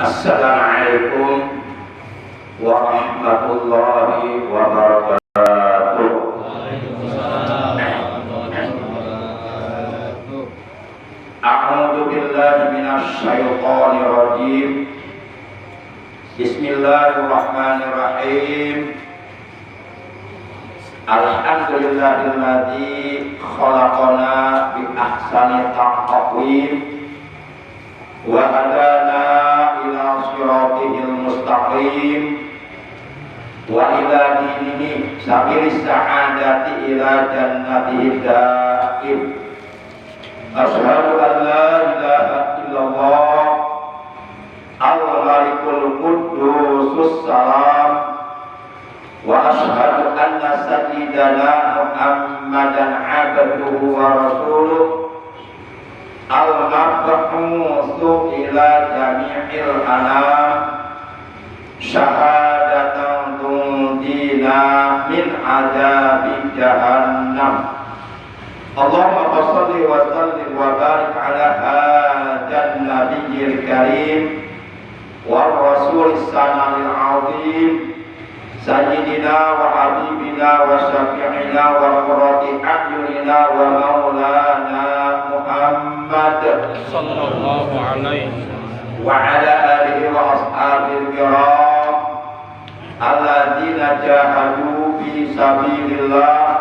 Assalamualaikum warahmatullahi wabarakatuh. A'udzu billahi minasy syaithanir rajim. Bismillahirrahmanirrahim. Alhamdulillahilladzi khalaqana bi ahsani taqwim wa hadana ila siratil mustaqim wa ila dinihi sabilis sa'adati ila jannatihi daim. Asyhadu an la ilaha illallah al-malikul quddusus salam wa asyhadu anna sayyidana Muhammadan abduhu wa rasuluh al-mab'utsu ila jami'il anam syahadatan tunjina min adzabi jahannam. Allahumma shalli wa sallim wa barik ala hadan nabiyyil karim wa rasulis sanadil azim sayyidina wa habibina wa syafi'ina wa qurrati a'yunina wa maulana Muhammad sallallahu alaihi wa ala alihi wa ashabil kiram alladzina jahadu fi sabilillah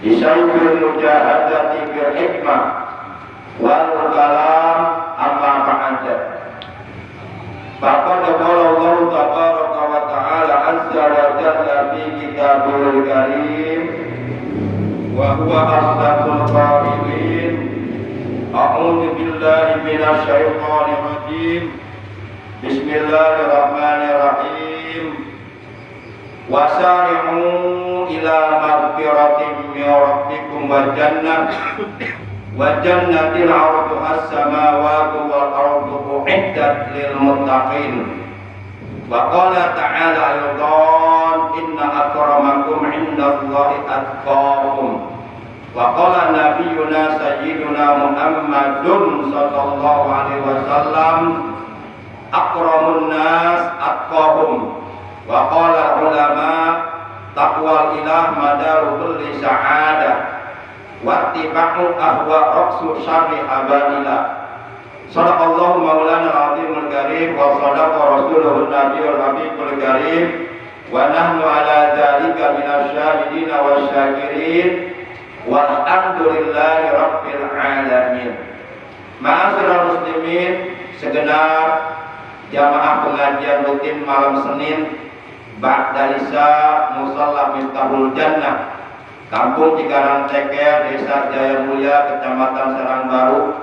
bisyai'il mujahadati bil hikmah wal kalam amma ba'da. Faqad qala Allah tabaraka wa ta'ala azza wa jalla fi kitabil karim wa huwa asdaqul qa'ilin. A'udzu billahi minasy syaithanir rajim. Bismillahirrahmanirrahim. Wasari'u ila maghfiratin min rabbikum wa jannatin 'arduha as-samawati wal ardu u'iddat lil muttaqin. Wa qala ta'ala aydan inna akramakum 'indallahi atqakum. Wa qala nabiyyuna sayyiduna Muhammadun sallallahu alaihi wasallam akramun nas atqahum. Wa qala ulama taqwal ilah madaru kulli sa'adah wa tiba'u ahwa raqsu syarri abadillah. Sadaqallahu maulana al-azimul karim wa sadaqa rasuluhun nabiyul habibul karim wa nahnu ala dzalika minasy syahidin wa syakirin walhamdulillahi rabbil alamin. Ma'asyiral muslimin, segenap jamaah pengajian rutin malam Senin Ba'da Isya Musalla Miftahul Jannah, Kampung Cikarang Ceker, Desa Jaya Mulia, Kecamatan Serangbaru.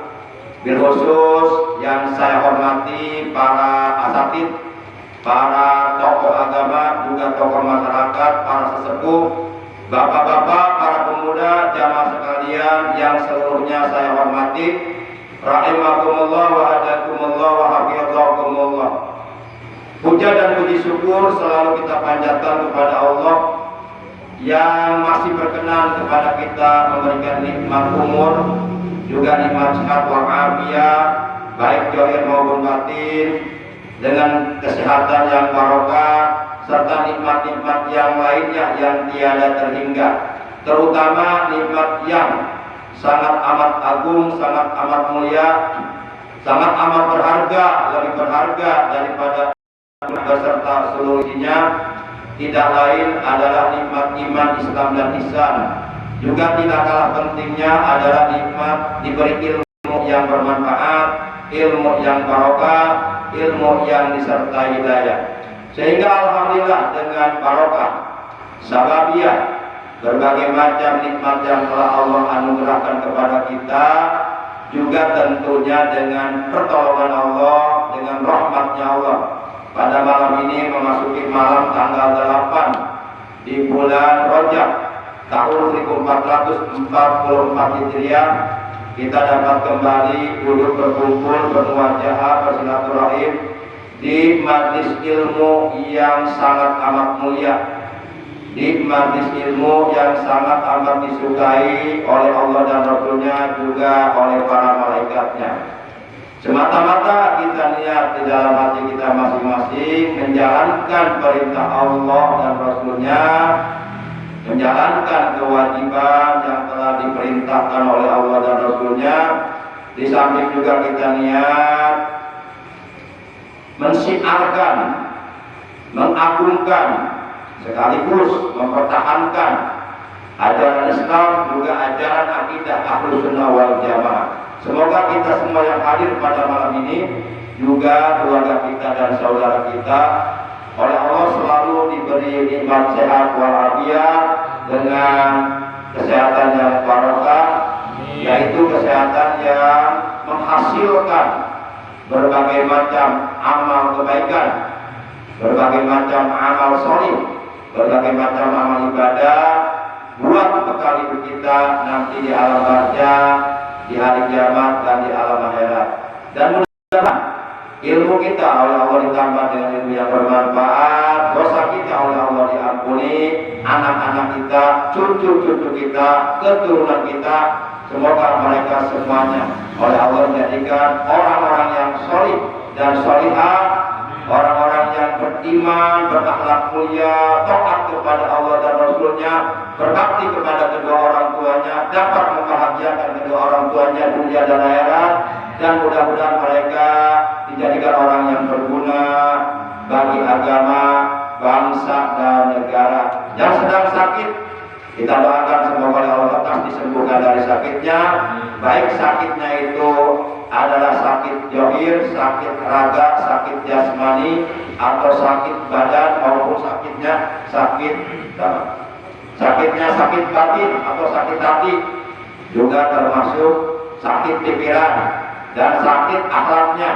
Bil khusus yang saya hormati para asatid, para tokoh agama, juga tokoh masyarakat, para sesepuh, bapak-bapak, para pemuda, jamaah sekalian yang seluruhnya saya hormati. Rahimakumullah wa hadakumullah wa hafizakumullah. Puja dan puji syukur selalu kita panjatkan kepada Allah yang masih berkenan kepada kita memberikan nikmat umur, juga nikmat sehat wal afiat, baik zahir maupun batin, dengan kesehatan yang barokah, serta nikmat-nikmat yang lainnya yang tiada terhingga, terutama nikmat yang sangat amat agung, sangat amat mulia, sangat amat berharga, lebih berharga daripada beserta seluruh isinya, tidak lain adalah nikmat iman, Islam dan ihsan. Juga tidak kalah pentingnya adalah nikmat diberi ilmu yang bermanfaat, ilmu yang barokah, ilmu yang disertai hidayah. Sehingga alhamdulillah dengan barokah sababiyah berbagai macam nikmat yang telah Allah anugerahkan kepada kita, juga tentunya dengan pertolongan Allah, dengan rahmatnya Allah. Pada malam ini memasuki malam tanggal 8 di bulan Rajab tahun 1444 Hijriah, kita dapat kembali duduk berkumpul, bermuajahah, bersilaturahim di majlis ilmu yang sangat amat mulia, di majlis ilmu yang sangat amat disukai oleh Allah dan Rasulnya, juga oleh para malaikatnya. Semata-mata kita niat di dalam hati kita masing-masing menjalankan perintah Allah dan Rasul-Nya, menjalankan kewajiban yang telah diperintahkan oleh Allah dan Rasul-Nya. Di samping juga kita niat mensiarkan, mengagungkan, sekaligus mempertahankan ajaran Islam, juga ajaran akidah Ahlus Sunnah wal Jamaah. Semoga kita semua yang hadir pada malam ini, juga keluarga kita dan saudara kita, oleh Allah selalu diberi nikmat sehat walafiat dengan kesehatan yang barokah, yaitu kesehatan yang menghasilkan berbagai macam amal kebaikan, berbagai macam amal solih, berbagai macam amal ibadah, buat bekal hidup kita nanti di alam barzah, di hari kiamat dan di alam akhirat. Dan mudah-mudahan ilmu kita oleh Allah ditambah dengan ilmu yang bermanfaat, dosa kita oleh Allah diampuni, anak-anak kita, cucu-cucu kita, keturunan kita, semoga mereka semuanya oleh Allah menjadikan orang-orang yang solih dan solihah, orang-orang yang beriman, berakhlak mulia, taat kepada Allah dan Rasul-Nya, berbakti kepada kedua orang tuanya, dapat membahagiakan kedua orang tuanya dunia dan akhirat, dan mudah-mudahan mereka dijadikan orang yang berguna bagi agama, bangsa dan negara. Yang sedang sakit, kita doakan semoga Allah lekas disembuhkan dari sakitnya, baik sakitnya itu adalah sakit johir, sakit raga, sakit jasmani, atau sakit badan, maupun sakitnya sakit batin atau sakit hati, juga termasuk sakit pikiran dan sakit akhlaknya,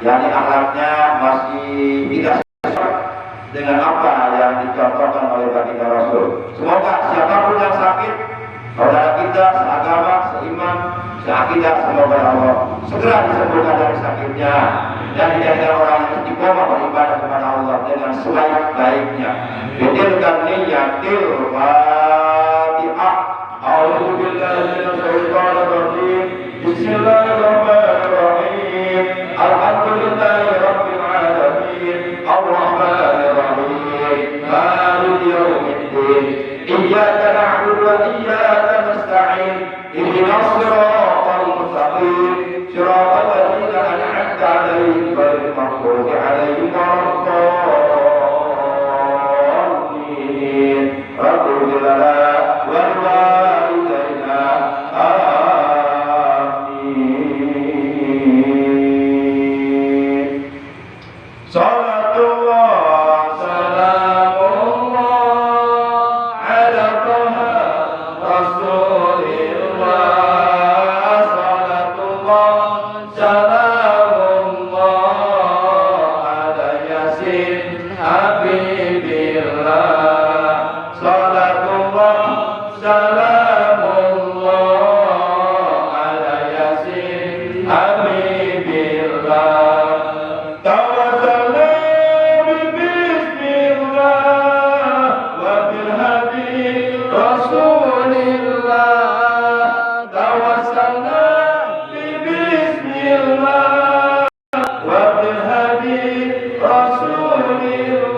yakni akhlaknya masih tidak sesuai dengan apa yang dicontohkan oleh baginda Rasul. Semoga siapapun yang sakit, saudara kita seagama, seiman, seakidah, semoga Allah segera disembuhkan dari sakitnya dan dijadikan orang yang istiqomah beribadah kepada Allah dengan sebaik-baiknya. Bitilkan niyatil Fatihah. A'udzu billahi minasyaitonir rajim. Bismillahirrahmanirrahim. Alhamdulillahi rabbil alamin. Arrahmanir rahim. Maliki yaumiddin. Iyyaka na'budu wa iyyaka nasta'in. Ihdinas siratal mustaqim. Siratal ladzina an'amta 'alaihim ghairil maghdubi 'alaihim waladdallin. Rabbil lana wal walidayna. Amin. Salatullah salamullah ala Taha Rasulillah. Salatullah salamullah ala Yasin Habibillah. Salatullah salamullah ala Yasin Habibillah. Tawassalna bismillah wa bil hadi Rasulillah. Tawassalna bismillah wa bil hadi Rasulillah.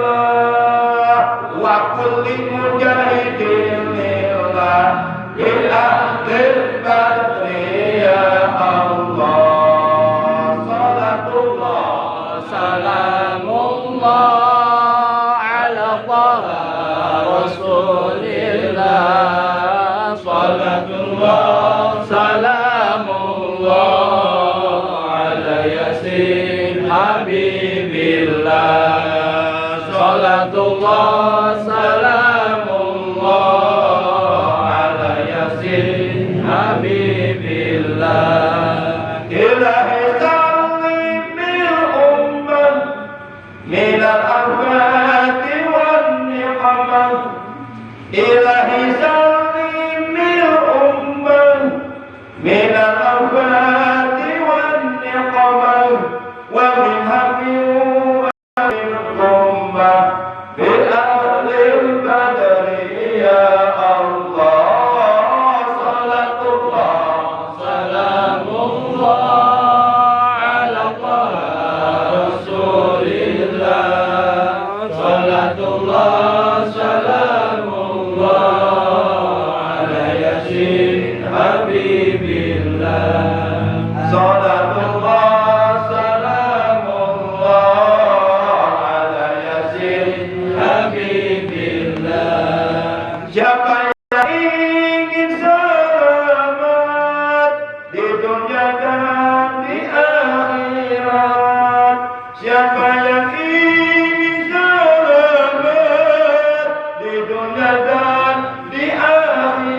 Wa kulli mujahidin lillah bil ahdil badri ya Allah. Salatullah salamullah ala Taha Rasulillah. Salatullah salamullah ala Yasin Habibillah. Salatullah salamullah ala Yasin Habibillah. Ilahi sallim bil ummah min al-afati wan niqamah. Ilahi sallim bil ummah min al-afati wan niqamah wa min hammi wa min ummah bil siapa yang ingin selamat di dunia dan di akhirat,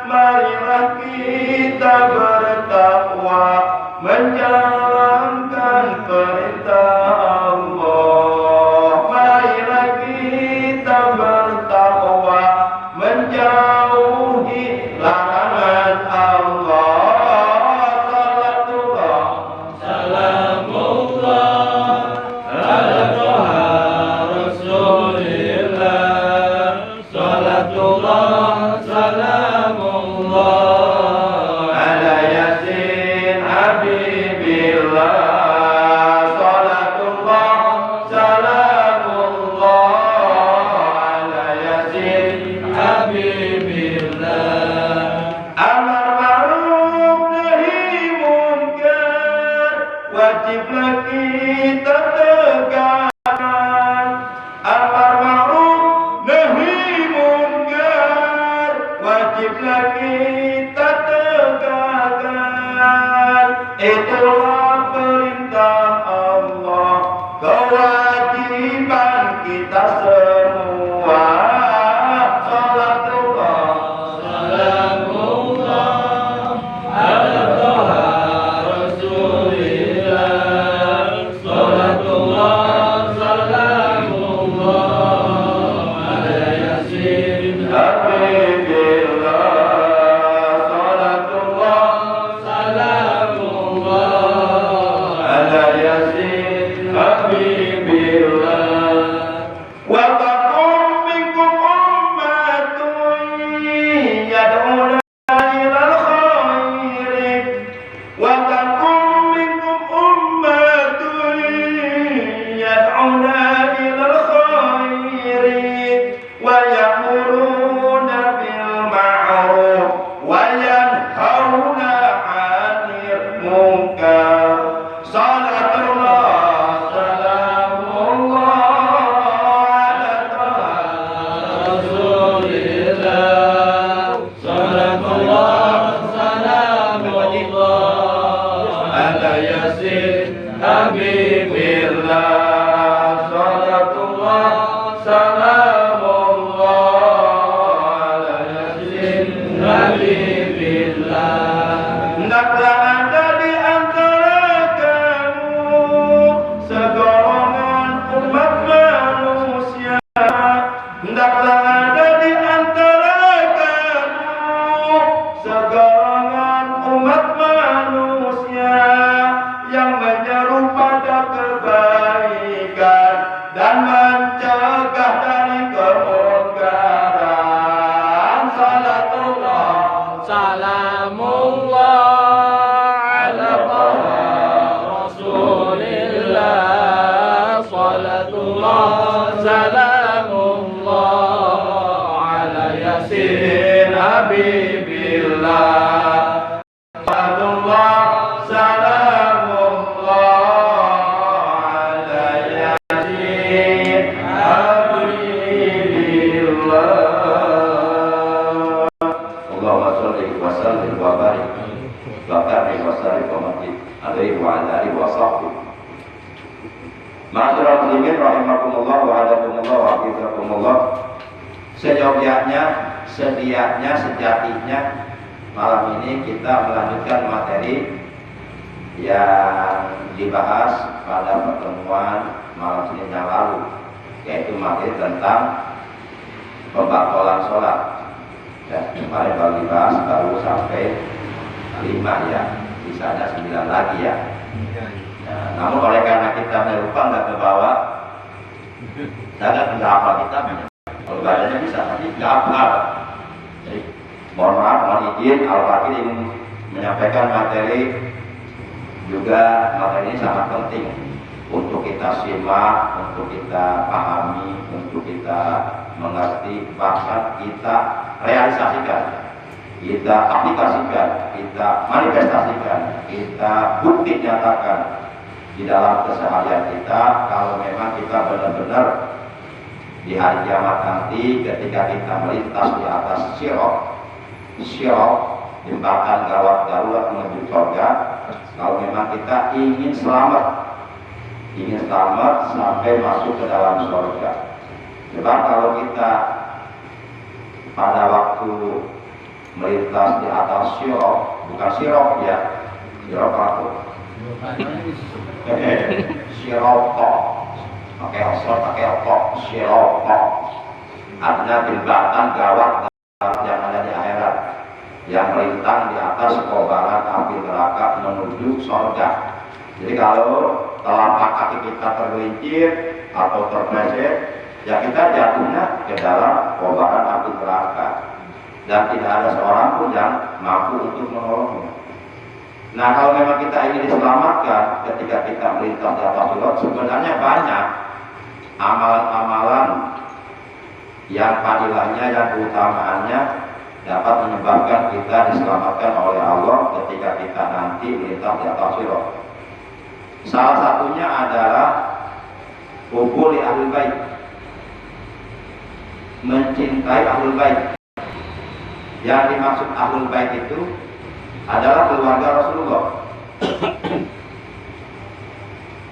marilah kita bertakwa menjalankan perintah Allah. Marilah kita bertakwa menjauhi larangan Allah. Wajiblah kita tegakkan amar ma'ruf nahi munkar, wajiblah kita tegakkan. Itulah perintah Allah, kewajiban kita semua. Salatullah salamullah ala Taha hendaklah ada di antara kamu segolongan umat manusia, hendaklah ada di antara kamu segolongan umat manusia yang menyeru pada kebaikan dan mencegah dari kemungkaran. Salatullah salamullah ala Taha Rasulillah. Salatullah salamullah ala Yasin Habibillah. Salatullah salamullah ala Yasin Habibillah. Allahumma sholli wa sallim wa barik wa karim wa sallim wa majid alaihi wa ala alihi wa sahbihi. Ma'asyiral muslimin rahimakumullah wa hadakumullah wa hafizakumullah. Sejatinya malam ini kita melanjutkan materi yang dibahas pada pertemuan malam Senin yang lalu, yaitu materi tentang pembatalan sholat. Dan kemarin baru dibahas baru sampai 5 ya, sisanya 9 lagi ya. Nah, namun oleh karena kita lupa nggak ke bawah, saya nggak hafal kitabnya. Kalau bacanya bisa, tapi nggak hafal. Jadi mohon maaf, mohon izin, Al-Fakir ingin menyampaikan materi juga. Materi ini sangat penting untuk kita simak, untuk kita pahami, untuk kita mengerti, bahkan kita realisasikan, kita aplikasikan, kita manifestasikan, kita bukti nyatakan di dalam keseharian kita. Kalau memang kita benar-benar di hari kiamat nanti ketika kita melintas di atas sirat, jembatan gawat darurat menuju surga, kalau memang kita ingin selamat ingin selamat sampai masuk ke dalam surga. Sebab kalau kita pada waktu melintas di atas sirop, bukan sirop ya, sirop apa? Siroto, pakai osor, pakai otok, siroto, artinya jembatan gawat yang ada di akhirat, yang melintang di atas kobaran api neraka menuju surga. Jadi kalau telapak kaki kita tergelincir atau terpleset, ya kita jatuhnya ke dalam kobaran api neraka, dan tidak ada seorang pun yang mampu untuk menolongnya. Nah, kalau memang kita ingin diselamatkan ketika kita melintas di atas sirot, sebenarnya banyak amalan-amalan yang fadilahnya, yang keutamaannya dapat menyebabkan kita diselamatkan oleh Allah ketika kita nanti melintas di atas sirot. Salah satunya adalah hubul li ahlul bait, mencintai ahlul bait. Yang dimaksud ahlul bait itu adalah keluarga Rasulullah.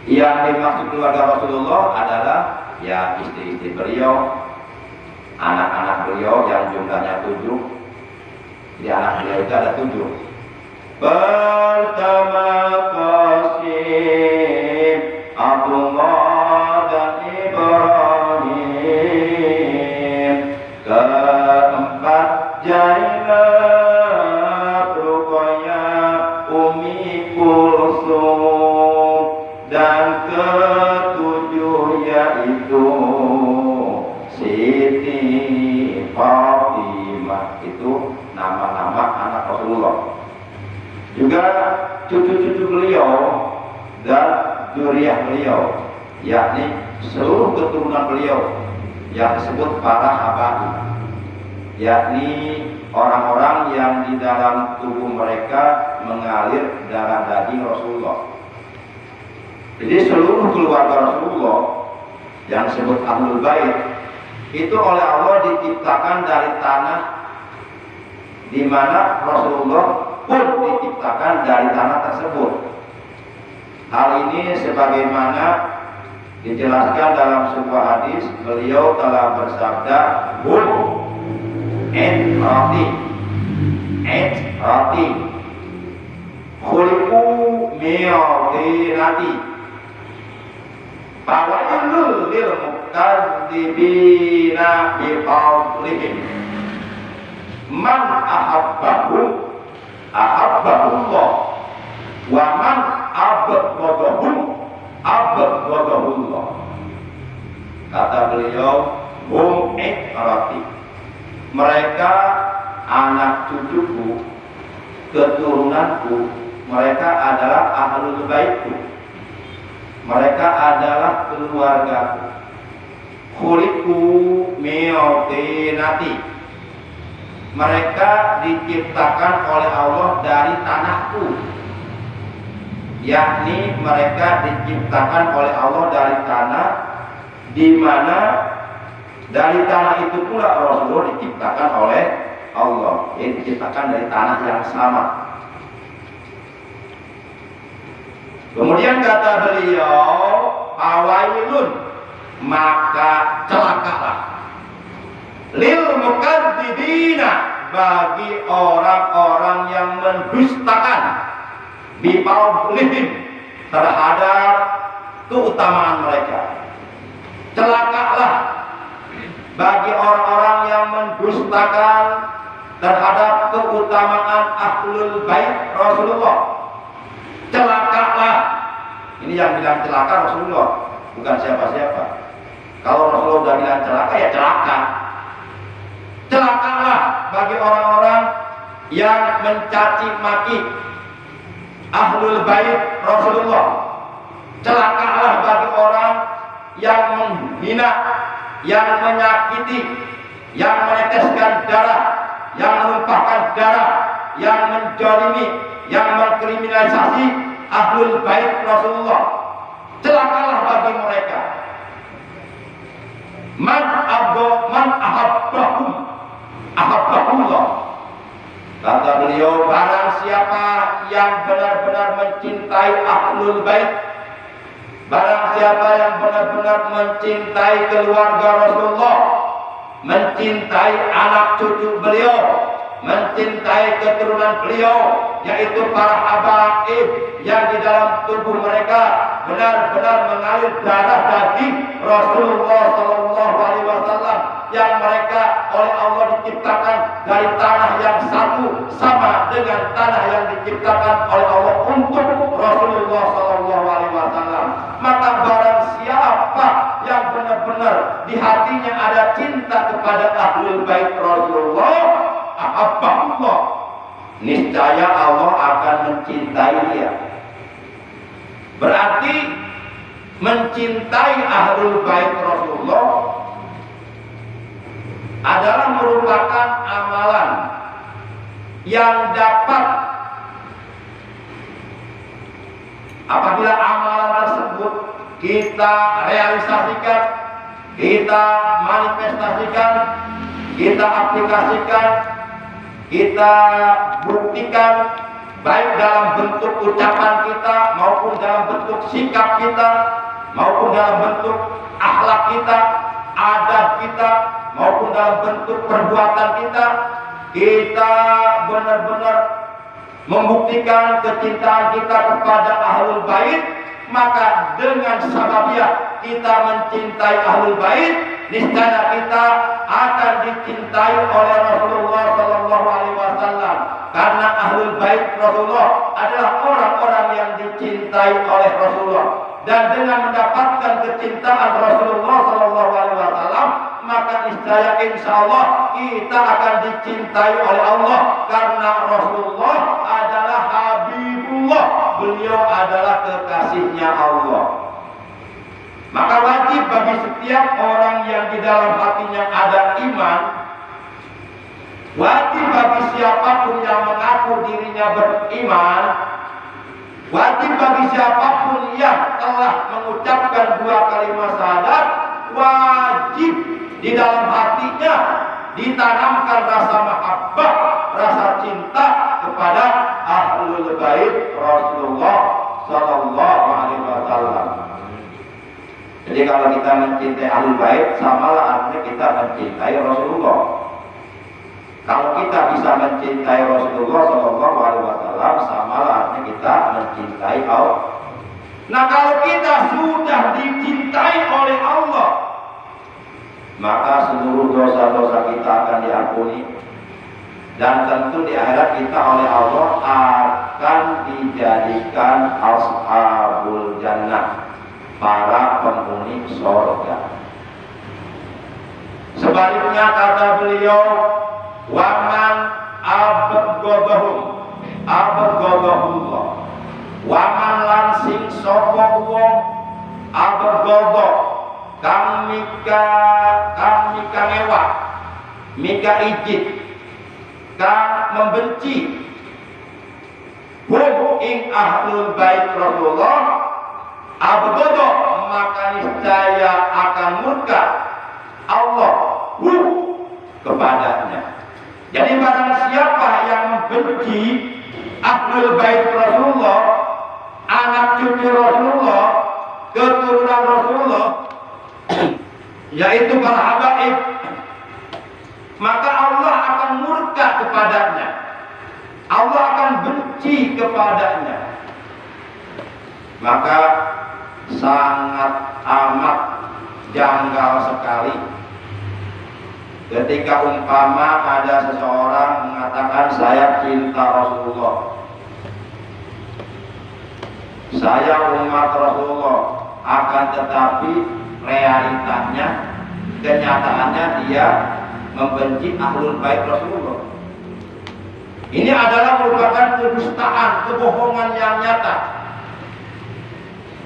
Yang dimaksud keluarga Rasulullah adalah ya istri-istri beliau, anak-anak beliau yang jumlahnya 7. Di anak beliau itu ada 7. Pertama Qasim, Abdullah dan Ibrahim. Keempat Zainab, Ruqayyah, Ummi Kulsum, dan ketujuh yaitu Siti Fatimah. Itu nama-nama anak Rasulullah. Juga cucu-cucu beliau dan zuriyah beliau, yakni seluruh keturunan beliau yang disebut para habaib, yakni orang-orang yang di dalam tubuh mereka mengalir darah daging Rasulullah. Jadi seluruh keluarga Rasulullah yang disebut Ahlul Bait itu oleh Allah diciptakan dari tanah di mana Rasulullah pun diciptakan dari tanah tersebut. Hal ini sebagaimana dijelaskan dalam sebuah hadis, beliau telah bersabda, "Hum roti, roti, khuliqu mi'atinati, fawailul lil mukadzibina biqaulihim, man ahabbahu ahabbahullah, wa man abghadahullah." Kata beliau, hum roti, mereka anak cucuku, keturunanku, mereka adalah ahlul baitku, mereka adalah keluargaku. Khuliqu mi'atinati, mereka diciptakan oleh Allah dari tanahku, yakni mereka diciptakan oleh Allah dari tanah, di mana dari tanah itu pula Rasulullah diciptakan oleh Allah, yaitu diciptakan dari tanah yang sama. Kemudian kata beliau, fawailun, maka celakalah, lil mukadzibina, bagi orang-orang yang mendustakan, biqaulihim, terhadap keutamaan mereka. Celakalah bagi orang-orang yang mendustakan terhadap keutamaan ahlul bait Rasulullah. Celakalah, ini yang bilang celaka Rasulullah, bukan siapa-siapa. Kalau Rasulullah sudah bilang celaka, ya celaka. Celakalah bagi orang-orang yang mencaci maki ahlul bait Rasulullah. Celakalah bagi orang yang menghina, yang menyakiti, yang meneteskan darah, yang menumpahkan darah, yang menzalimi, yang mengkriminalisasi ahlul bait Rasulullah. Celakalah bagi mereka. Man ahabbahum ahabbahullah. Kata beliau, barang siapa yang benar-benar mencintai ahlul bait, Barang siapa yang benar-benar mencintai keluarga Rasulullah, mencintai anak cucu beliau, mencintai keturunan beliau, yaitu para habaib yang di dalam tubuh mereka benar-benar mengalir darah daging Rasulullah Sallallahu Alaihi Wasallam, yang mereka oleh Allah diciptakan dari tanah yang satu sama dengan tanah yang diciptakan oleh Allah untuk Rasulullah Sallallahu Alaihi Wasallam. Maka barang siapa yang benar-benar di hatinya ada cinta kepada ahlul bait Rasulullah, Allah, niscaya Allah akan mencintai dia. Berarti mencintai ahlul bait Rasulullah adalah merupakan amalan yang dapat apabila amalan tersebut kita realisasikan, kita manifestasikan, kita aplikasikan, kita buktikan, baik dalam bentuk ucapan kita maupun dalam bentuk sikap kita maupun dalam bentuk akhlak kita, adab kita maupun dalam bentuk perbuatan kita, kita benar-benar membuktikan kecintaan kita kepada ahlul bait. Maka dengan sababiah kita mencintai ahlul bait, niscaya kita akan dicintai oleh Rasulullah Sallallahu Alaihi Wasallam. Karena ahlul bait Rasulullah adalah orang-orang yang dicintai oleh Rasulullah, dan dengan mendapatkan kecintaan Rasulullah Sallallahu Alaihi Wasallam, maka niscaya insya Allah kita akan dicintai oleh Allah, karena Rasulullah adalah Habibullah, beliau adalah kekasihnya Allah. Maka wajib bagi setiap orang yang di dalam hatinya ada iman, wajib bagi siapapun yang mengaku dirinya beriman, wajib bagi siapapun yang telah mengucapkan dua kalimat syahadat, wajib di dalam hatinya ditanamkan rasa mahabbah, rasa cinta kepada ahlul bait Rasulullah Sallallahu Alaihi Wasallam. Jadi kalau kita mencintai ahlul bait, samalah artinya kita mencintai Rasulullah. Kalau kita bisa mencintai Rasulullah Sallallahu Alaihi Wasallam, samalah artinya kita mencintai Allah. Nah, kalau kita sudah dicintai oleh Allah, maka seluruh dosa-dosa kita akan diampuni, dan tentu di akhirat kita oleh Allah akan dijadikan ashabul jannah, para penghuni surga. Sebaliknya kata beliau, waman abghadahullah, waman lansing sapa wong abghadha kang mika ewa, mika ijit, kang membenci hum ing ahlul bait Rasulullah, abghadha maka niscaya akan murka Allah kepadanya. Jadi barang siapa yang membenci ahlul bait Rasulullah, anak cucu Rasulullah, keturunan Rasulullah, yaitu para habaib, maka Allah akan murka kepadanya, Allah akan benci kepadanya. Maka sangat amat janggal sekali ketika umpama ada seseorang mengatakan saya cinta Rasulullah, saya umat Rasulullah, akan tetapi realitanya, kenyataannya dia membenci ahlul bait Rasulullah. Ini adalah merupakan kedustaan, kebohongan yang nyata.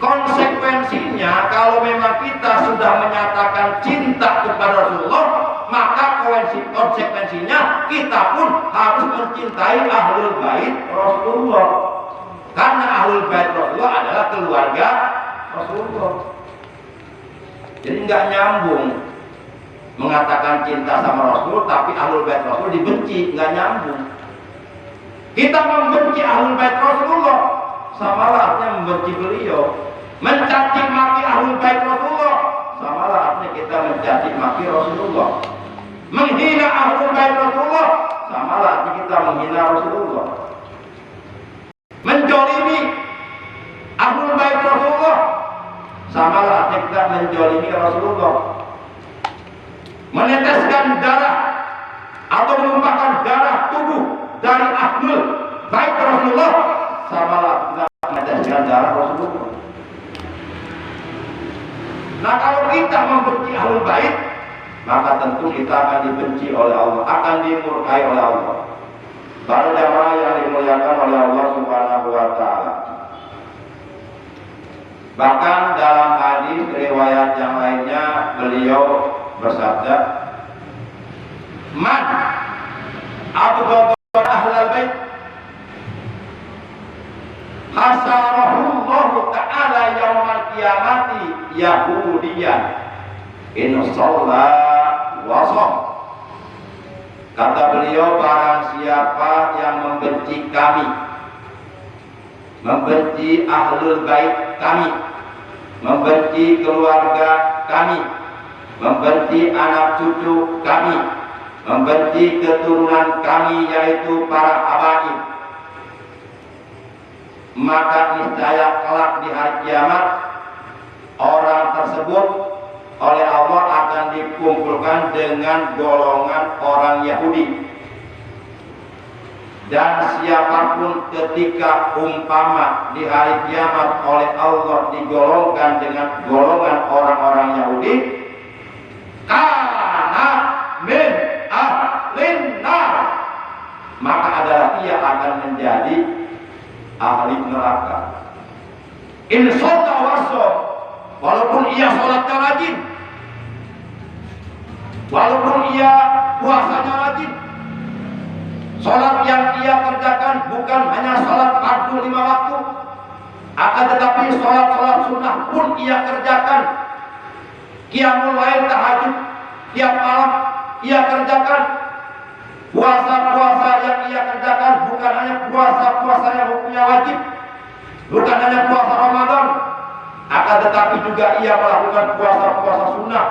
Konsekuensinya, kalau memang kita sudah menyatakan cinta kepada Rasulullah, maka konsekuensinya kita pun harus mencintai ahlul bait Rasulullah. Karena ahlul bait Rasulullah adalah keluarga Rasulullah. Jadi nggak nyambung mengatakan cinta sama Rasul, tapi ahlul bait Rasul dibenci, nggak nyambung. Kita membenci ahlul bait Rasulullah, sama artinya membenci beliau, mencaci kita mencaci maki Rasulullah, menghina ahlul bait Rasulullah, sama arti kita menghina Rasulullah. Menjolimi ahlul bait Rasulullah, sama arti kita menjolimi Rasulullah. Meneteskan darah atau menumpahkan darah tubuh dari ahlul bait Rasulullah, sama arti kita meneteskan darah Rasulullah. Nah, kalau kita membenci ahlul bait, maka tentu kita akan dibenci oleh Allah, akan dimurkai oleh Allah. Para jamaah yang dimuliakan oleh Allah Subhanahu wa taala. Bahkan dalam hadis riwayat yang lainnya beliau bersabda, "Man abghadha ahlal bait hasarahullahu ta'ala yaumal qiyamati yahudiyan in shalla wa shom." Kata beliau, barang siapa yang membenci kami, membenci ahlul bait kami, membenci keluarga kami, membenci anak cucu kami, membenci keturunan kami yaitu para habaib, maka niscaya kelak di hari kiamat orang tersebut oleh Allah akan dikumpulkan dengan golongan orang Yahudi. Dan siapapun ketika umpama di hari kiamat oleh Allah digolongkan dengan golongan orang-orang Yahudi, kana min ahlin nar, maka adalah ia akan menjadi ahli neraka. Insyaallah wasol, walaupun ia sholatnya rajin, walaupun ia puasanya rajin, sholat yang ia kerjakan bukan hanya sholat fardu 5 waktu, akan tetapi sholat-sholat sunnah pun ia kerjakan. Qiyamul lail, tahajud tiap malam ia kerjakan. Puasa-puasa yang ia kerjakan bukan hanya puasa-puasa yang hukumnya wajib, bukan hanya puasa Ramadan, akan tetapi juga ia melakukan puasa-puasa sunnah,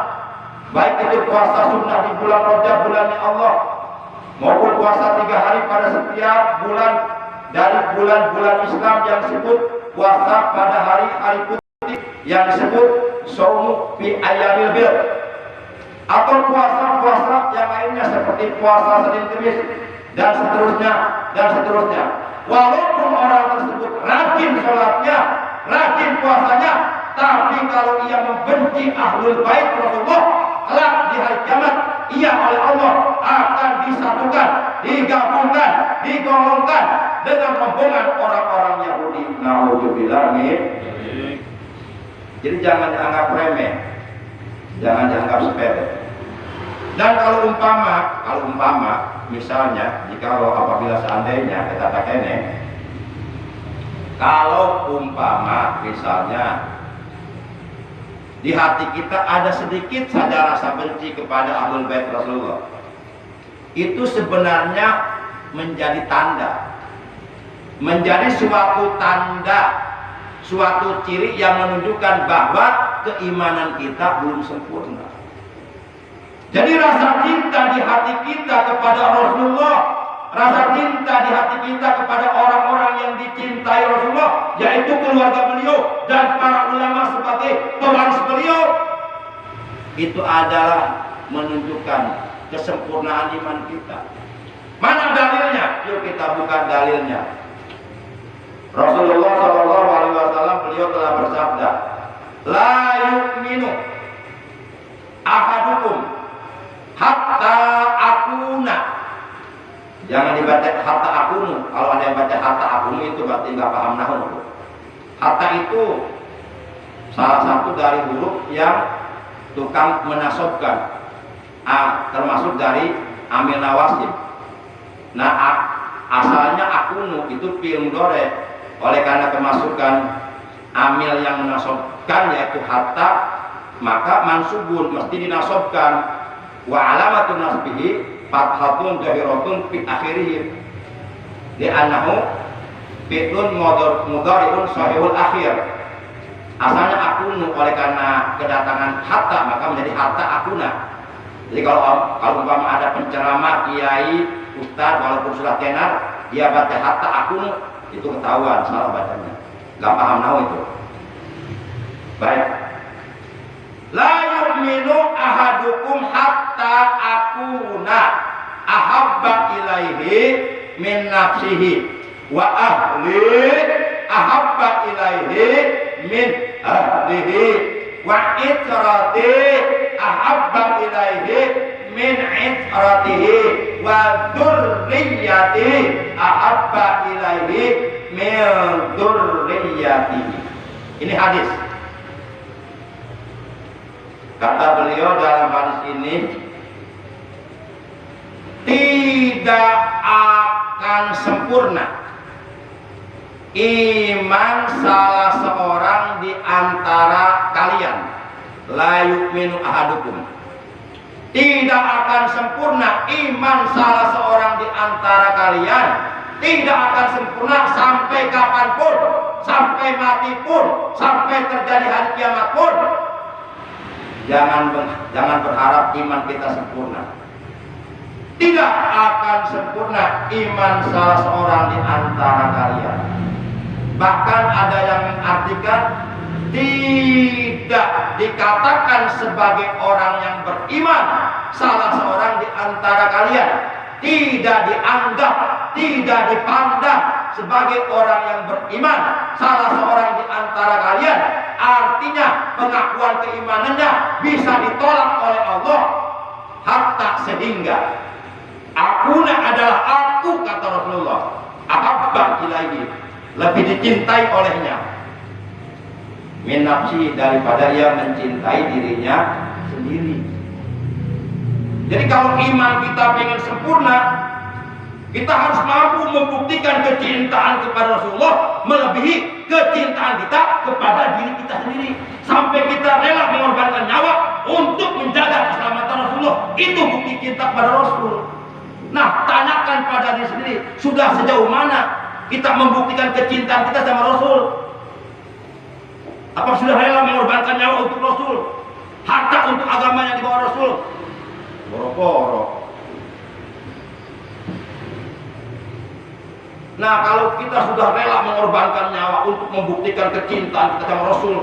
baik itu puasa sunnah di bulan Rajab, bulannya Allah, maupun puasa 3 hari pada setiap bulan dari bulan-bulan Islam yang disebut puasa pada hari-hari putih yang disebut shaum fi ayyamil bid, atau puasa-puasa yang lainnya seperti puasa Senin Kamis dan seterusnya dan seterusnya. Walaupun orang tersebut rajin sholatnya, rajin puasanya, tapi kalau ia membenci ahlul bait Rasulullah, kelak di hari kiamat ia oleh Allah akan disatukan, digabungkan, digolongkan dengan rombongan orang-orang Yahudi. Nauzubillah min. Jadi jangan dianggap remeh, jangan dianggap sepele. Dan kalau umpama misalnya, jikalau apabila seandainya kita pakai kalau umpama misalnya di hati kita ada sedikit saja rasa benci kepada ahlul bait Rasulullah, itu sebenarnya menjadi tanda, menjadi suatu tanda, suatu ciri yang menunjukkan bahwa keimanan kita belum sempurna. Jadi rasa cinta di hati kita kepada Rasulullah, rasa cinta di hati kita kepada orang-orang yang dicintai Rasulullah, yaitu keluarga beliau dan para ulama sebagai pewaris beliau, itu adalah menunjukkan kesempurnaan iman kita. Mana dalilnya? Yuk kita buka dalilnya. Rasulullah SAW beliau telah bersabda, la yu'minu ahadukum hatta akuna. Jangan dibaca hatta akunu. Kalau ada yang baca hatta akunu itu berarti nggak paham nahwu. Hatta itu salah satu dari huruf yang tukang menasobkan, termasuk dari amil nawasib. Nah, asalnya akunu itu fi'il mudhari. Oleh karena kemasukan amil yang menasobkan yaitu hatta, maka mansubun mesti dinasobkan. Wa alamatun nasbihi fathatun zahiratun fi akhirih, li'annahu fi'lun mudhari'un sahihul akhir. Asalnya akunu, oleh karena kedatangan hatta maka menjadi hatta akuna. Jadi kalau umpama ada penceramah, kiai, ustaz walaupun sudah tenar, dia baca hatta akunu, itu ketahuan salah bacanya. Gak paham nahu itu. Baik. La yu'minu ahadukum hatta akuna ahabba ilaihi min nafsihi wa ahli ahabba ilaihi min ahlihi wa itrati ahabba ilaihi min itratihi wa dzurriyyati ahabba ilaihi min dzurriyyatihi. Ini hadis. Kata beliau dalam hadis ini, tidak akan sempurna iman salah seorang di antara kalian. La yu'minu ahadukum. Tidak akan sempurna iman salah seorang di antara kalian. Tidak akan sempurna sampai kapanpun, sampai mati pun, sampai terjadi hari kiamat pun. Jangan berharap iman kita sempurna. Tidak akan sempurna iman salah seorang di antara kalian. Bahkan ada yang mengartikan tidak dikatakan sebagai orang yang beriman salah seorang di antara kalian. Tidak dianggap, tidak dipandang sebagai orang yang beriman salah seorang di antara kalian. Artinya pengakuan keimanannya bisa ditolak oleh Allah. Hatta sehingga akuna adalah aku, kata Rasulullah, ahabba ilaihi, lebih dicintai olehnya min nafsi, daripada ia mencintai dirinya sendiri. Jadi kalau iman kita pengen sempurna, kita harus mampu membuktikan kecintaan kepada Rasulullah melebihi kecintaan kita kepada diri kita sendiri, sampai kita rela mengorbankan nyawa untuk menjaga keselamatan Rasulullah. Itu bukti cinta kepada Rasul. Nah, tanyakan pada diri sendiri, sudah sejauh mana kita membuktikan kecintaan kita sama Rasul? Apa sudah rela mengorbankan nyawa untuk Rasul, harta untuk agama yang dibawa Rasul? Boro-boro. Nah, kalau kita sudah rela mengorbankan nyawa untuk membuktikan kecintaan kita sama Rasul,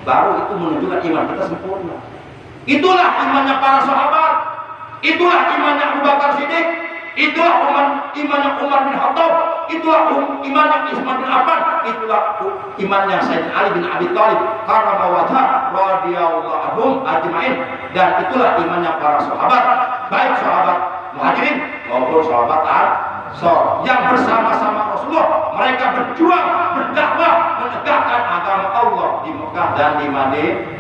baru itu menunjukkan iman kita sempurna. Itulah imannya para sahabat, itulah imannya Abu Bakar Siddiq, itulah imannya Umar bin Khattab, itulah imannya Utsman bin Affan, itulah imannya Sayyidina Ali bin Abi Thalib karramallahu wajhahu radhiyallahu anhum ajmain. Dan itulah imannya para sahabat, baik sahabat Muhajirin maupun sahabat Ansor yang bersama-sama Rasulullah mereka berjuang, berdakwah, menegakkan agama Allah di Mekah dan di Madinah.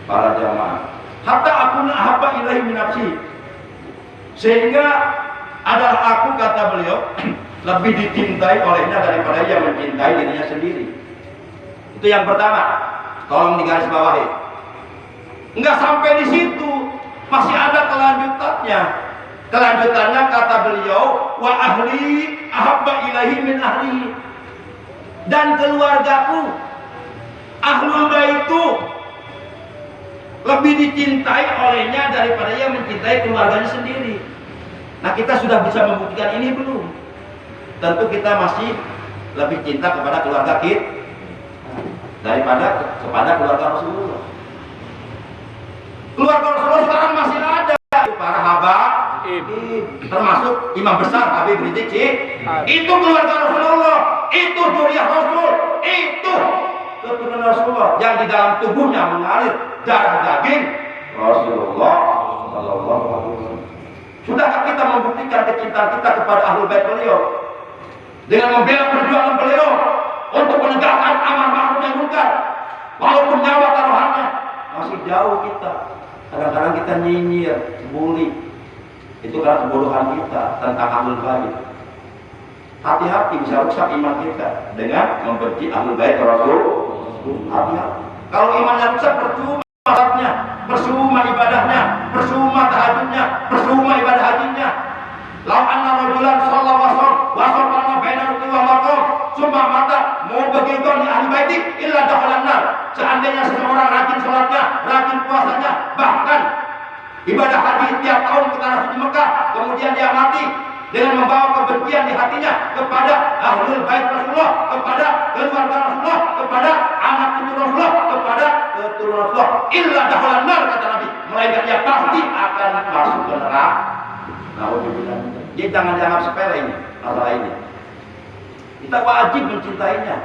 Para jamaah, hatta akuna ahabba ilaihi min nafsi, sehingga adalah aku, kata beliau, lebih dicintai olehnya daripada ia mencintai dirinya sendiri. Itu yang pertama, tolong digarisbawahi. Enggak sampai di situ, masih ada kelanjutannya. Kelanjutannya kata beliau, wa ahli ahabba ilaihi min ahli, dan keluargaku, ahlul baitu, lebih dicintai olehnya daripada ia mencintai keluarganya sendiri. Nah, kita sudah bisa membuktikan ini belum? Tentu kita masih lebih cinta kepada keluarga kita daripada kepada keluarga Rasulullah. Keluarga Rasulullah sekarang masih ada, para habaib, termasuk imam besar Habib Rizik Syihab. Itu keluarga Rasulullah, itu dzurriyyah Rasul, itu keturunan Rasulullah yang di dalam tubuhnya mengalir darah daging Rasulullah sallallahu alaihi wasallam. Sudahkah kita membuktikan kecintaan kita kepada ahlul bait beliau dengan membela perjuangan beliau untuk menegakkan amar ma'ruf nahi munkar, walaupun nyawa taruhannya? Masih jauh kita. Kadang-kadang kita nyinyir, bully. Itu karena kebodohan kita tentang ahlul bait. Hati-hati, bisa rusak iman kita dengan membenci ahlul bait Rasul. Hati-hati. Kalau imannya rusak, percuma salatnya, percuma ibadahnya, percuma tahajudnya, percuma ibadah hajinya. Lau anna rajulan shalla wa shalla baina rukni wa maqam summa mata, mau begitu yubghidun li ahli baiti illa dakhalan nar. Seandainya seseorang rajin salatnya, rajin puasanya, bahkan ibadah haji tiap tahun ke tanah suci Mekah, kemudian dia mati dengan membawa kebencian di hatinya kepada ahlul bait Rasulullah, kepada keluarga Rasulullah, kepada anak cucu Rasulullah, kepada keturunan Rasulullah, illa dakhalan nar, kata Nabi, melainkan dia pasti akan masuk ke neraka. Nauzubillah. Jadi jangan dianggap sepele ini masalah ini. Kita wajib mencintainya.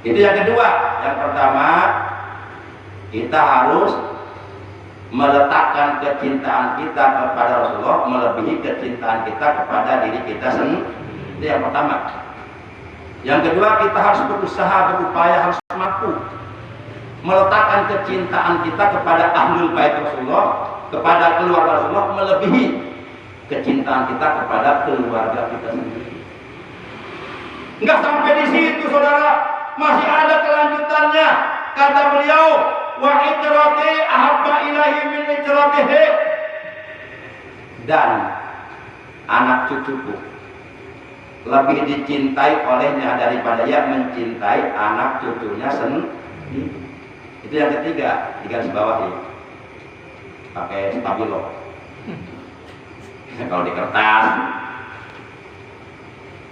Itu yang kedua. Yang pertama, kita harus meletakkan kecintaan kita kepada Rasulullah melebihi kecintaan kita kepada diri kita sendiri. Itu yang pertama. Yang kedua, kita harus berusaha, berupaya, harus mampu meletakkan kecintaan kita kepada ahlul bait Rasulullah, kepada keluarga Rasulullah melebihi kecintaan kita kepada keluarga kita sendiri. Enggak sampai di situ, saudara. Masih ada kelanjutannya. Kata beliau, wa itrati ahabba ilahi min itratihi, dan anak cucuku lebih dicintai olehnya daripada ia mencintai anak cucunya sendiri. Itu yang ketiga, di garis bawah ini pakai stabilo. Kalau di kertas.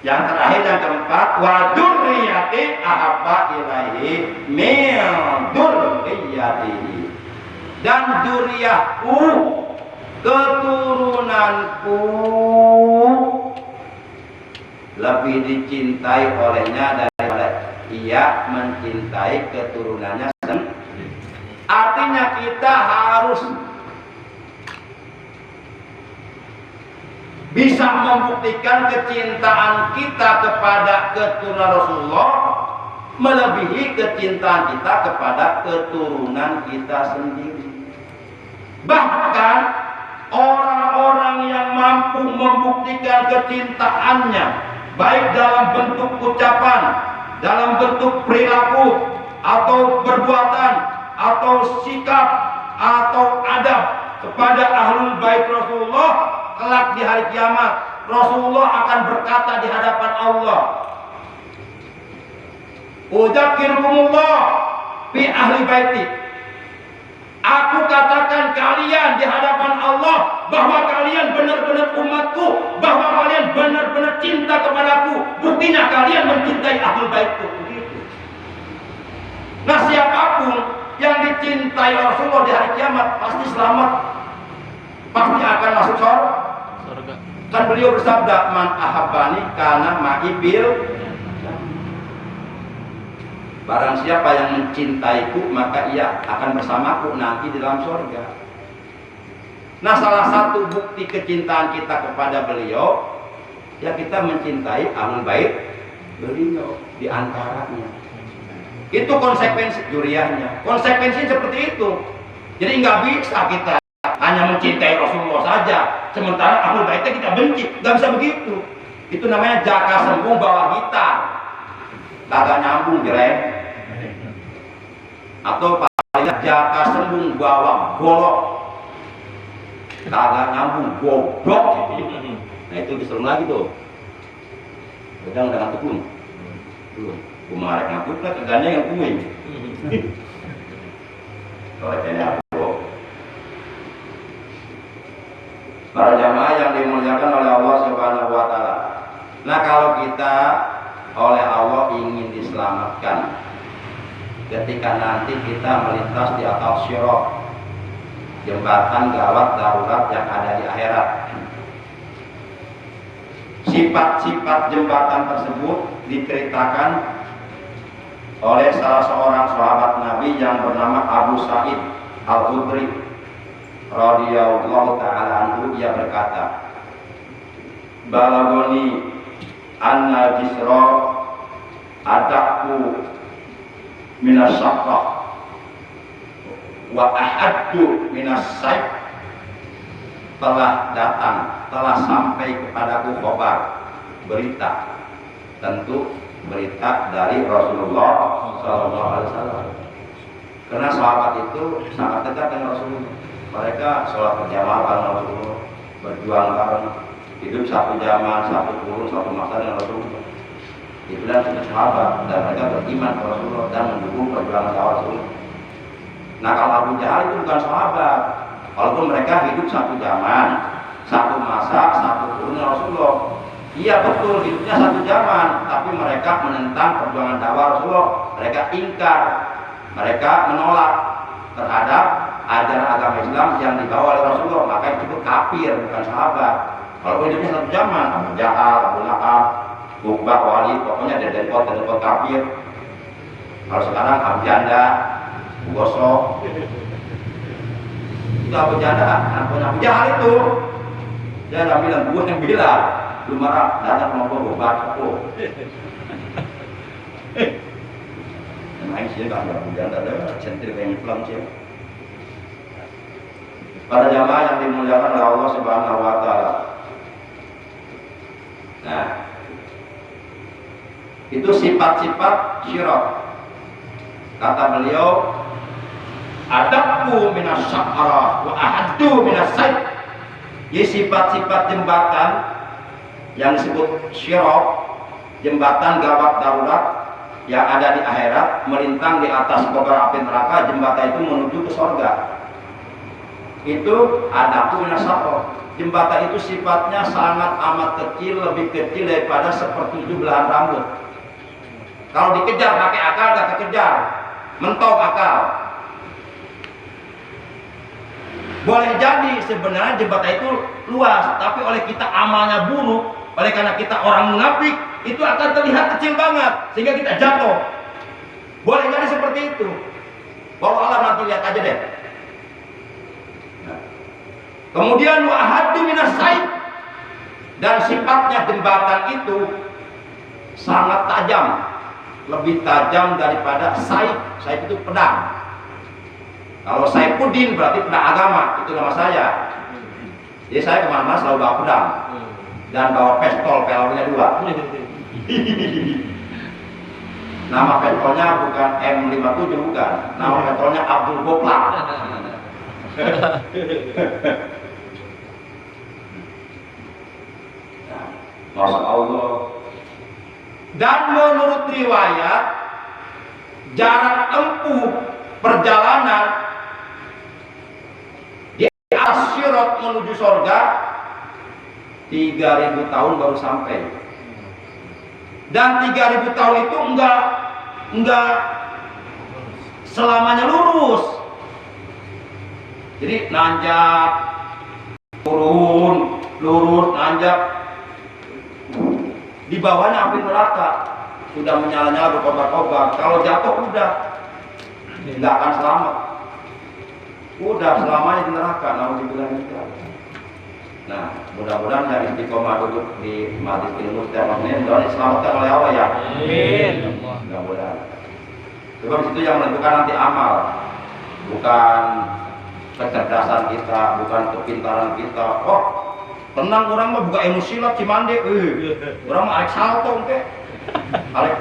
Yang terakhir, yang keempat, wa dzurriyyati ahabba ilaihi min dzurriyyatihi, dan dzurriyyahku, keturunanku lebih dicintai olehnya daripada ia mencintai keturunannya sendiri. Artinya kita harus bisa membuktikan kecintaan kita kepada keturunan Rasulullah melebihi kecintaan kita kepada keturunan kita sendiri. Bahkan orang-orang yang mampu membuktikan kecintaannya baik dalam bentuk ucapan, dalam bentuk perilaku, atau perbuatan, atau sikap, atau adab kepada ahlul bait Rasulullah, kelak di hari kiamat Rasulullah akan berkata di hadapan Allah, udzakirkumullah fi ahli baiti, aku katakan kalian di hadapan Allah bahwa kalian benar-benar umatku, bahwa kalian benar-benar cinta kepadaku, buktinya kalian mencintai ahlul baitku. Begitu. Nah, siapapun yang dicintai Rasulullah di hari kiamat pasti selamat, pasti akan masuk surga. Kan beliau bersabda, man ahabbani kana ma'i bil, barang siapa yang mencintaiku maka ia akan bersamaku nanti di dalam surga. Nah, salah satu bukti kecintaan kita kepada beliau, ya kita mencintai ahlul bait beliau di antaranya. Itu konsekuensi juriahnya. Konsekuensinya seperti itu. Jadi nggak bisa kita hanya mencintai Rasulullah saja, sementara ahlul baitnya kita benci. Nggak bisa begitu. Itu namanya jaka sembung bawah gitar, kagak nyambung jreng. Atau paling jaka sembung bawah golok, kagak nyambung goblok. Nah, itu diserung lagi tuh. Pedang dengan tekun. Kumarek ngaput lah, kerjanya yang kuing. Kalau kayaknya aku, para jamaah yang dimuliakan oleh Allah Subhanahu wa Ta'ala. Nah, kalau kita oleh Allah ingin diselamatkan ketika nanti kita melintas di atas Sirat, jembatan gawat darurat yang ada di akhirat. Sifat-sifat jembatan tersebut diceritakan oleh salah seorang sahabat Nabi yang bernama Abu Sa'id Al-Khudri radhiyallahu ta'ala anhu. Ia berkata, balagoni anna jisra adakku minas syaqqa wa ahaddu minas sayf. Telah datang, telah sampai kepadaku khabar, berita, tentu berita dari Rasulullah SAW. Karena sahabat itu sangat dekat dengan Rasulullah. Mereka sholat berjamaah bareng Rasulullah, berjuang bareng, hidup satu zaman, satu kurun, satu masa dengan Rasulullah. dibilang sebagai sahabat dan mereka beriman kepada Rasulullah dan mendukung perjuangan dakwah Rasulullah. Nah kalau Abu Jahal itu bukan sahabat, walaupun mereka hidup satu zaman, satu masa, satu turunnya Rasulullah. Iya betul hidupnya satu zaman, tapi mereka menentang perjuangan dakwah Rasulullah. Mereka ingkar, mereka menolak terhadap ajaran agama Islam yang dibawa oleh Rasulullah, maka disebut kafir, bukan sahabat. Walaupun hidupnya satu zaman, Abu Jahal, Abu Lahab, Uqbah, Walid, pokoknya dedekot kafir. Kalau sekarang Abu Janda, Abu Gosok, itu Abu Janda, Abu Jahal itu. Dia nggak bilang, gue yang bilang, lu marah, datang sama gue baca kok. Main sih nggak Abu Janda, ada centil yang pelan sih. Para jamaah yang dimuliakan oleh Allah Subhanahu Wa Taala. Nah, itu sifat-sifat syirak. Kata beliau, adabku minas sya'ara wa ahaddu minas sayd. Jadi sifat-sifat jembatan yang disebut syirak, jembatan gawat darurat yang ada di akhirat, melintang di atas kobar api neraka, jembatan itu menuju ke surga. Itu adabku minas sya'ara. Jembatan itu sifatnya sangat amat kecil, lebih kecil daripada sepertujuh belahan rambut. Kalau dikejar pakai akal, gak kekejar, mentok akal. Boleh jadi sebenarnya jembatan itu luas, tapi oleh kita amalnya buruk, oleh karena kita orang munafik, itu akan terlihat kecil banget, sehingga kita jatuh. Boleh jadi seperti itu. Kalau Allah nanti lihat aja deh. Kemudian wa'ahadu minas sayd, dan sifatnya jembatan itu sangat tajam, lebih tajam daripada sayd. Sayd itu pedang. Kalau Saifuddin berarti pedang agama, itu nama saya. Jadi saya kemana-mana selalu bawa pedang dan bawa pistol, pelornya 2. Nama pistolnya bukan M57, bukan. Nama pistolnya Abdul Gopla. Masya Allah. Dan menurut riwayat, jarak tempuh perjalanan di atas Sirat menuju surga 3000 tahun baru sampai. Dan 3000 tahun itu enggak selamanya lurus. Jadi nanjak, turun, lurus, nanjak. Di bawahnya api neraka sudah menyala-nyala berkobar-kobar. Kalau jatuh udah nggak akan selamat. Udah selamanya di neraka. Nah, mudah-mudahan yang istiqomah duduk di majlis ilmu setiap ini dan diselamatkan oleh Allah ya. Amin. Mudah-mudahan. Sebab itu yang menentukan nanti amal, bukan kecerdasan kita, bukan kepintaran kita. Oh, tenang orang mah buka emosi lah cimande, orang mah Alex Salto ke, Alex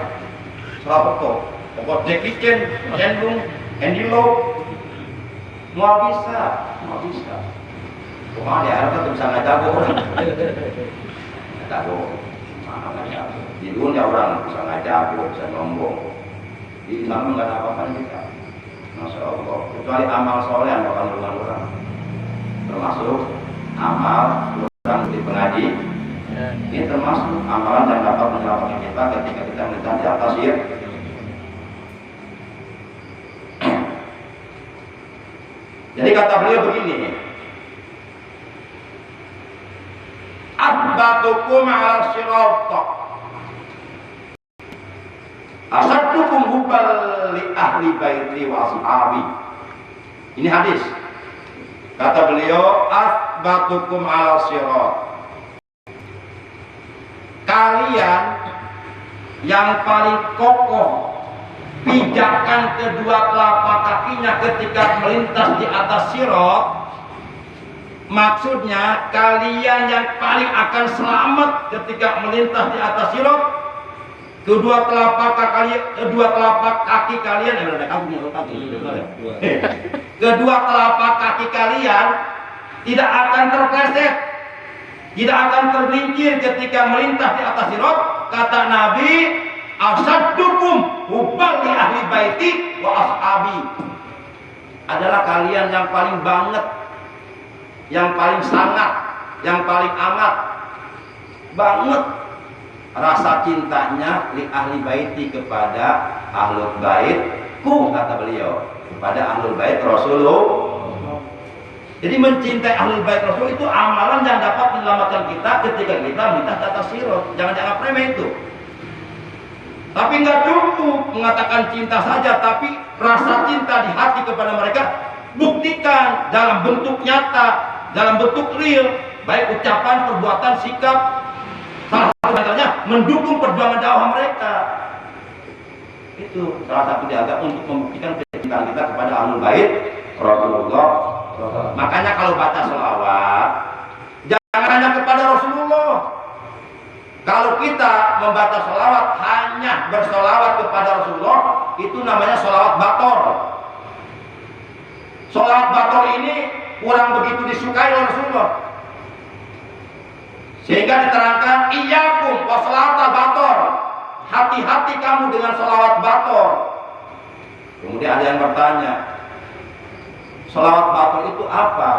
Salto, pokok Jackie Chan, Cendung, Andy Lau, mau bisa, pokoknya di akhirnya tuh bisa nggak jago orang, nggak jago, di dunia orang bisa nggak jago, bisa nyombong, di Islam nggak ada apa-apa kita, Masya Allah, kecuali amal soleh yang bakal orang, termasuk amal di pengaji, ini termasuk amalan yang dapat menyelamatkan kita ketika kita melintang di atas ya. Jadi kata beliau begini, Abbatukum ala sirata asaddukum hubbal li ahli baiti wa ashabi. Ini hadis. Kata beliau, asbatukum ala sirat. Kalian yang paling kokoh pijakan kedua telapak kakinya ketika melintas di atas sirat. Maksudnya kalian yang paling akan selamat ketika melintas di atas sirat. Kedua telapak kaki kalian kedua telapak kaki kalian tidak akan terpleset, tidak akan tergelincir ketika melintas di atas sirat. Kata Nabi, asaddukum hubban li ahli baiti wa ashabi. Adalah kalian yang paling banget, yang paling sangat, yang paling amat banget rasa cintanya li ahli baiti kepada ahlul baitku, kata beliau, kepada ahlul bait Rasulullah. Jadi mencintai ahlul bait Rasul itu amalan yang dapat menyelamatkan kita ketika kita minta tata sirat. Jangan dianggap remeh itu. Tapi nggak cukup mengatakan cinta saja, tapi rasa cinta di hati kepada mereka buktikan dalam bentuk nyata, dalam bentuk real, baik ucapan, perbuatan, sikap. Salah satu contohnya mendukung perjuangan dakwah mereka. Itu salah satu dianggap untuk membuktikan kecintaan kita kepada ahlul bait Rasulullah. Makanya kalau baca sholawat jangan hanya kepada Rasulullah. Kalau kita membaca sholawat hanya bersolawat kepada Rasulullah, itu namanya sholawat bator. Sholawat bator ini kurang begitu disukai oleh Rasulullah, sehingga diterangkan iyyakum wa sholawatal bator. Hati-hati kamu dengan sholawat bator. Kemudian ada yang bertanya, sholawat bator itu apa?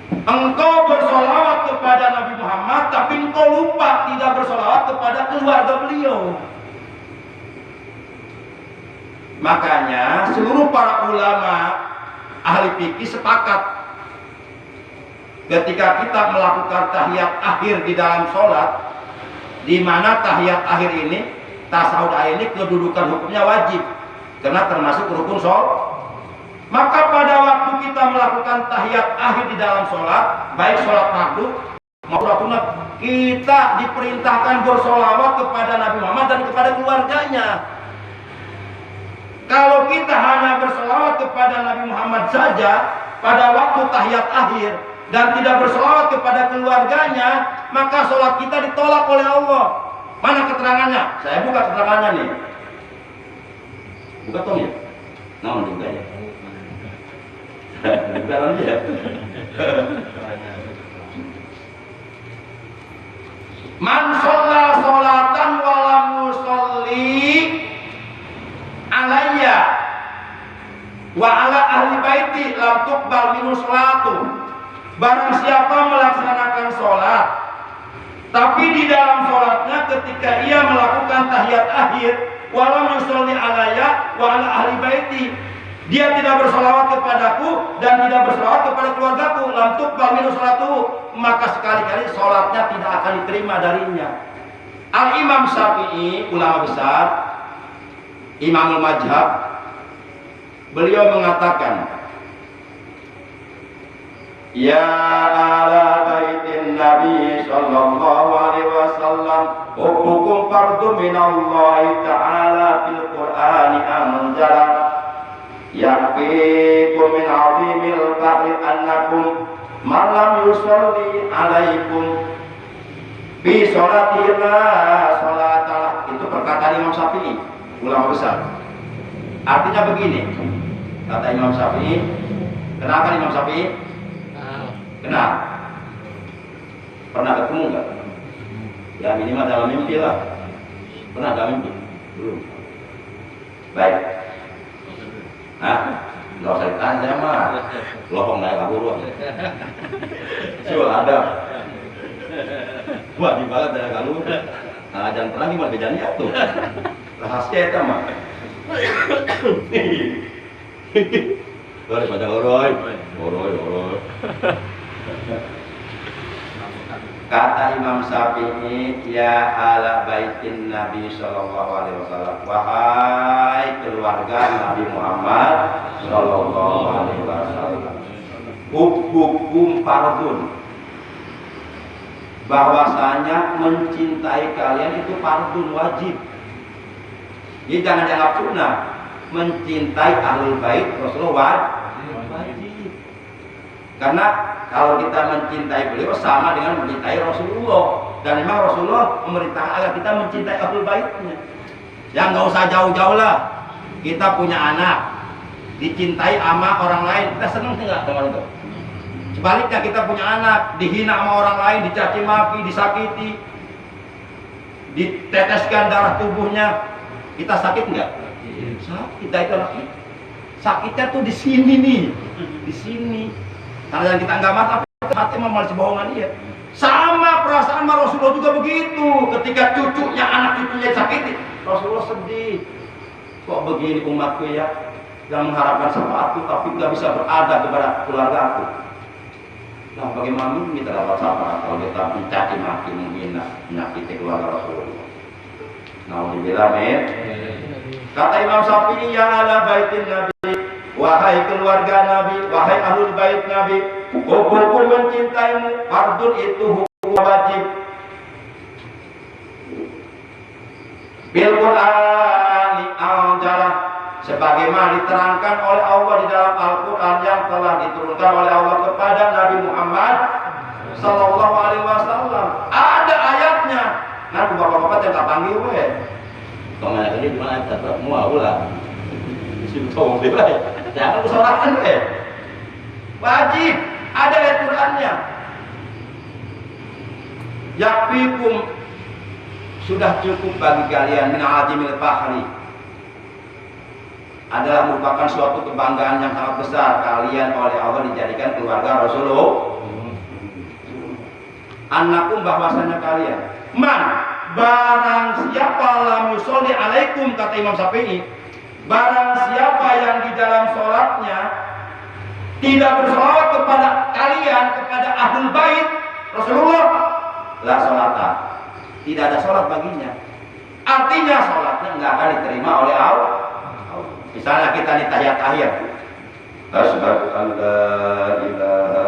Engkau bersolawat kepada Nabi Muhammad, tapi engkau lupa tidak bersolawat kepada keluarga beliau. Makanya seluruh para ulama ahli fikih sepakat, ketika kita melakukan tahiyat akhir di dalam sholat, di mana tahiyat akhir ini, tasawuf akhir ini kedudukan hukumnya wajib, karena termasuk rukun sholat. Maka pada waktu kita melakukan tahiyat akhir di dalam sholat, baik sholat fardu maupun sholat sunat, kita diperintahkan bersolawat kepada Nabi Muhammad dan kepada keluarganya. Kalau kita hanya bersolawat kepada Nabi Muhammad saja pada waktu tahiyat akhir dan tidak bersolawat kepada keluarganya, maka sholat kita ditolak oleh Allah. Mana keterangannya? Saya buka keterangannya nih. Buka tong ya? Nah, juga ya. Bukan aja. Man sholla sholatan walam yusolli alayya wa ala ahli baiti lam tuqbal minhu sholatu. Barang siapa melaksanakan sholat, tapi di dalam sholatnya ketika ia melakukan tahiyat akhir walam yusolli alayya wa ala ahli baiti, dia tidak bersolawat kepadaku dan tidak bersolawat kepada keluargaku, lam tuqbal minhu sholatuhu, maka sekali-kali sholatnya tidak akan diterima darinya. Al-Imam Syafi'i, ulama besar, Imamul Mazhab, beliau mengatakan, ya ala baitin Nabi sallallahu alaihi wasallam hubbukum fardhu minallahi ta'ala fil Qur'ani anzala yakfikum min azimil bahri annakum man lam yusalli alaikum bi sholatina sholatalah. Itu perkataan Imam Syafi'i, ulama besar. Artinya begini, kata Imam Syafi'i. Kenapa Imam Syafi'i? Kenal? Pernah ketemu nggak? Ya minimal dalam mimpi lah. Pernah dalam mimpi? Belum. Baik. Nah, nggak usah ditanya mah. Lohong naik kabur. Siul ada. Wah dibalat dari kalur. Nah, jangan pernah gimana kejadian tuh. Rahasia itu mah. Daripada oroy. Kata Imam Syafi'i, ya ala baitin Nabi sallallahu alaihi wasallam, wahai keluarga Nabi Muhammad sallallahu alaihi wasallam, hubbukum fardun, bahwasanya mencintai kalian itu fardun, wajib. Jadi jangan dianggap sunnah. Mencintai ahlul bait Rasulullah wajib. Karena kalau kita mencintai beliau sama dengan mencintai Rasulullah, dan memang Rasulullah memerintahkan agar kita mencintai ahlul baitnya. Ya nggak usah jauh-jauh lah. Kita punya anak, dicintai sama orang lain, kita seneng nggak teman itu? Sebaliknya kita punya anak, dihina sama orang lain, dicaci maki, disakiti, diteteskan darah tubuhnya, kita sakit nggak? Sakit, itu lagi. Sakitnya tuh di sini nih, di sini. Karena yang kita nggak mati, hati malah bohongan dia. Sama perasaan Rasulullah juga begitu. Ketika cucunya, anak cucunya sakit, Rasulullah sedih. Kok begini umatku ya, yang mengharapkan syafaatku tapi nggak bisa berada kepada keluarga aku. Nah, bagaimana kita dapat syafaat kalau kita mencaci maki, menghina, menyakiti keluarga Rasulullah? Nauzubillah min. Kata Imam Syafi'i, ya ala baitin Nabi, wahai keluarga Nabi, wahai ahlul bait Nabi, hukumku mencintaimu, fardun itu hukum wajib. Bil Qur'ani al-Jalah, sebagaimana diterangkan oleh Allah di dalam Al-Quran yang telah diturunkan oleh Allah kepada Nabi Muhammad Sallallahu Alaihi Wasallam. Ada ayatnya. Nah, bapak-bapak yang tak panggil we. Tonganya ini gimana? Tetap mau lah. Simptom dia lah. Jangan kesorangan we. Wajib. Ada ayat Qurannya. Yakfikum, sudah cukup bagi kalian min azimil fakhri, adalah merupakan suatu kebanggaan yang sangat besar kalian oleh Allah dijadikan keluarga Rasulullah. Annakum, bahwasanya kalian, man, barang siapa lam yusolli alaikum, kata Imam Syafi'i, barang siapa yang di dalam sholatnya tidak bersolawat kepada kalian, kepada ahlul bait Rasulullah, la sholata, tidak ada sholat baginya. Artinya sholatnya nggak akan diterima oleh Allah. Misalnya kita di tahiyat-tahiyat, asyhadu an la ilaha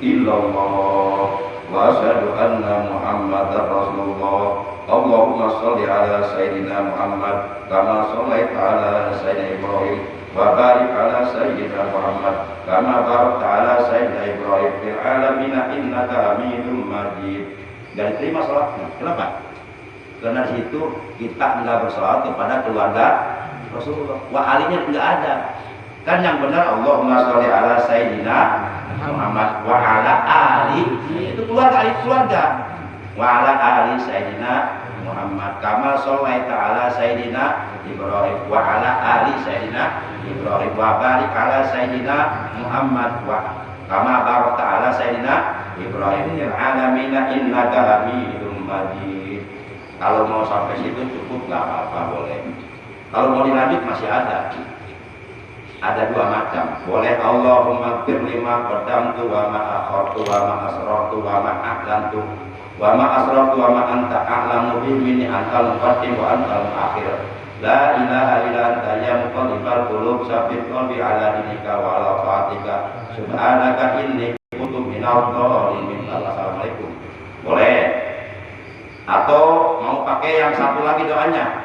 illallah wa asyhadu anna Muhammadar Rasulullah. Allahumma sholli ala sayyidina Muhammad kama shallaita ala sayyidina Ibrahim wa barik ala sayyidina Muhammad kama barakta ala sayyidina Ibrahim fil alamin innaka Hamidum Majid. Dan diterima salatnya. Kenapa? Karena di situ kita enggak bersalat kepada keluarga Rasulullah. Wa alinya tidak ada. Kan yang benar Allahumma sholli ala sayyidina Muhammad wa ala ali, itu keluarga, keluarga. Wa ala ali sayyidina Muhammad kama shallaita ala sayyidina Ibrahim wa ala ali sayyidina Ibrahim wa barik ala sayyidina Muhammad wa kama barakta ala sayyidina Ibrahim fil alamin innaka Hamidum Majid. Kalau mau sampai situ cukup, nggak apa-apa, boleh. Kalau mau dilanjut masih ada. Ada dua macam. Boleh Allahumma fir lima qaddamtu wa ma akhartu wa ma asrartu wa ma a'lantu wa ma asrartu wa ma anta a'lamu bihi minni antal muqaddim wa antal muakhir. La ilaha illa anta ya muqallibal qulub sabbit qalbi ala dinika wa ala taatika subhanaka inni kuntu minadh dhalimin. Assalamualaikum. Boleh. Atau mau pakai yang satu lagi doanya,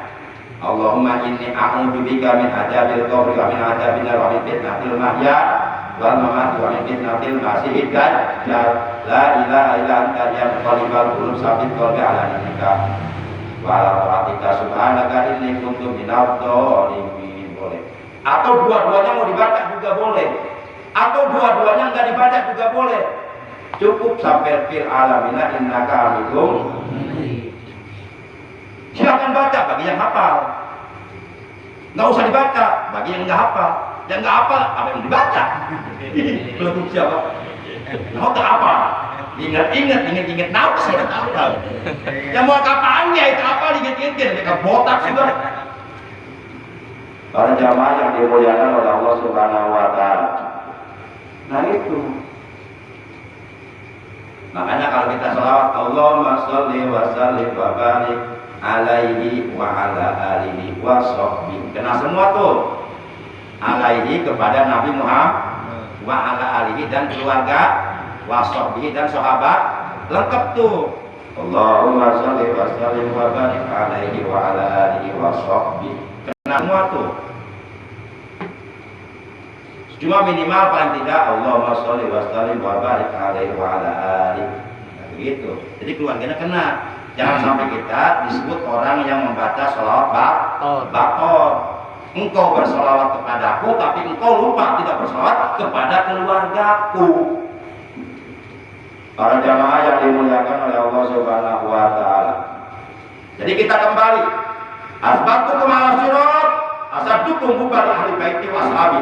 Allahumma inni a'udzubika min adzabil qabri wa min adzabin nar wa min fitnatil mahya wal mamati wa min fitnatil masiihid dajjal. La ilaha illa anta ya muqallibal qulub sabbit qalbi ala dinika wa ala taatika subhanaka inni kuntu minadh dhalimin. Boleh. Atau dua-duanya mau dibaca juga boleh. Atau dua-duanya enggak dibaca juga boleh. Cukup sampai fil alamina innaka Hamidum. Silakan baca bagi yang hafal. Nggak usah dibaca bagi yang nggak hafal. Yang nggak hafal, apa yang dibaca? Belum siapa? Mau tak apa? Ingat, nah saya tahu. Yang mau kapannya itu apa? Ingat, mereka botak sudah. Para jamaah yang dimuliakan oleh Allah Subhanahu Wa Taala. Nah itu. Makanya kalau kita sholawat, Allahumma sholli wa sallim wa barik alaihi wa ala alihi wa sahbihi. Kena semua tuh. Alaihi kepada Nabi Muhammad, wa ala alihi dan keluarga, wa sahbihi dan sahabat, lengkap tuh. Allahumma sholli wa sallim wa barik alaihi wa ala alihi wa sahbihi. Kena semua tuh. Cuma minimal paling tidak Allahumma sholli wa sallim wa barik alaihi wa ala alihi. Nah, begitu. Jadi keluarganya kena. Jangan sampai kita disebut orang yang membaca sholawat bator. Engkau bersolawat kepadaku, tapi engkau lupa tidak bersolawat kepada keluargaku. Para jamaah yang dimuliakan oleh Allah Subhanahu Wa Taala. Jadi kita kembali. Asbatukum ala sirat, asadukum hubban ahli baiti washabi.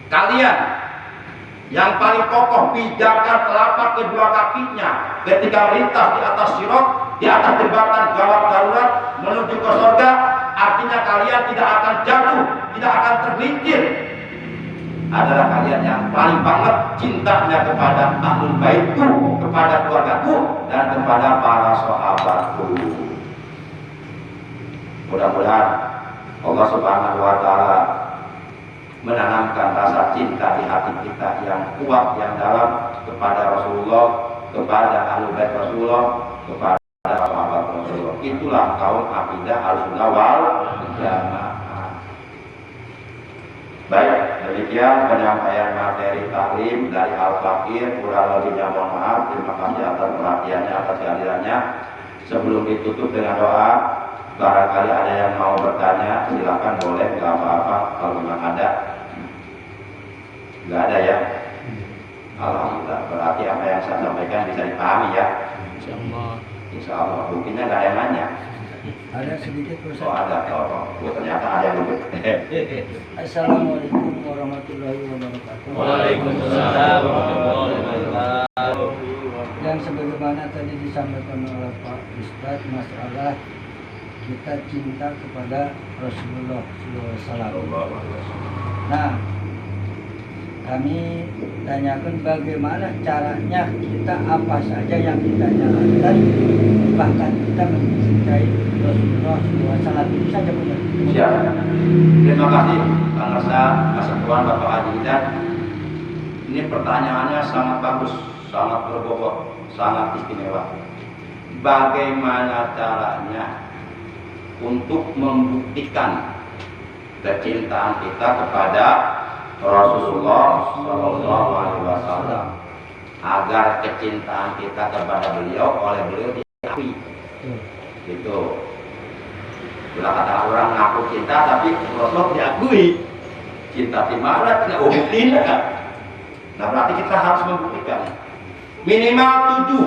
Kalian yang paling kokoh pijakan telapak kedua kakinya ketika melintas di atas sirat, di atas jembatan gawat darurat menuju ke surga, artinya kalian tidak akan jatuh, tidak akan tergelincir. Adalah kalian yang paling banget cintanya kepada ahlul baitku, kepada keluargaku, dan kepada para sahabatku. Mudah-mudahan Allah Subhanahu wa Ta'ala menanamkan rasa cinta di hati kita yang kuat, yang dalam kepada Rasulullah, kepada ahlul bait Rasulullah, kepada sahabat Rasulullah. Itulah kaum akidah Ahlussunnah wal Jamaah. Baik, demikian penyampaian materi taklim dari Al-Fakir. Kurang lebihnya mohon maaf. Terima kasih atas perhatiannya, atas kehadirannya. Sebelum ditutup dengan doa, barangkali ada yang mau bertanya, silakan, boleh, nggak apa-apa kalau memang ada. Nggak ada ya? Alhamdulillah, berarti apa yang saya sampaikan bisa dipahami ya? Insya Allah. Mungkinnya nggak ada yang nanya. Ada sedikit Ustaz. Oh ada, ternyata ada yang lebih. Assalamualaikum warahmatullahi wabarakatuh. Waalaikumsalam warahmatullahi wabarakatuh. Yang sebagaimana tadi disampaikan oleh Pak Ustadz, masalah kita cinta kepada Rasulullah SAW. Nah, kami tanyakan bagaimana caranya, kita apa saja yang kita jalankan, bahkan kita mencintai Rasulullah SAW. Itu saja benar. Siap. Terima kasih Kang Rasa, Kesatuan Bapak Haji Idan. Ini pertanyaannya sangat bagus, sangat berbobot, sangat istimewa. Bagaimana caranya untuk membuktikan kecintaan kita kepada Rasulullah Shallallahu Alaihi Wasallam agar kecintaan kita kepada beliau oleh beliau diakui? Gitu. Bila kata orang ngaku cinta tapi Rasul diakui, cinta di mana tidak buktiin kan? Nah berarti kita harus membuktikan minimal 7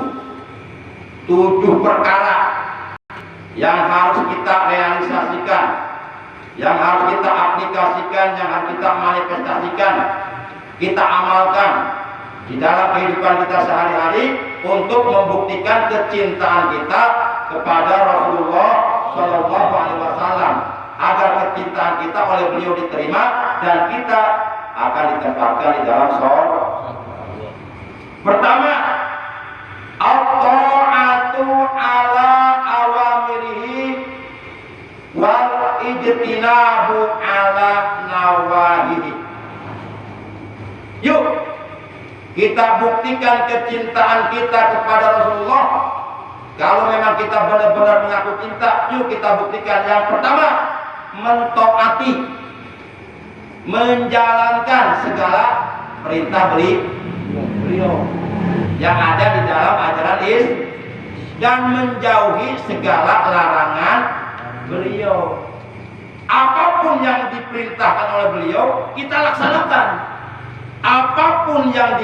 perkara yang harus kita realisasikan, yang harus kita aplikasikan, yang harus kita manifestasikan, kita amalkan di dalam kehidupan kita sehari-hari untuk membuktikan kecintaan kita kepada Rasulullah Shallallahu Alaihi Wasallam agar kecintaan kita oleh beliau diterima dan kita akan ditempatkan di dalam surga. Pertama, at-ta'atu ala awamirihi wal ijtinabu ala nawahihi. Yuk kita buktikan kecintaan kita kepada Rasulullah. Kalau memang kita benar-benar mengaku cinta, yuk kita buktikan. Yang pertama, mentaati, menjalankan segala perintah beliau yang ada di dalam ajaran Islam dan menjauhi segala larangan beliau. Apapun yang diperintahkan oleh beliau kita laksanakan, apapun yang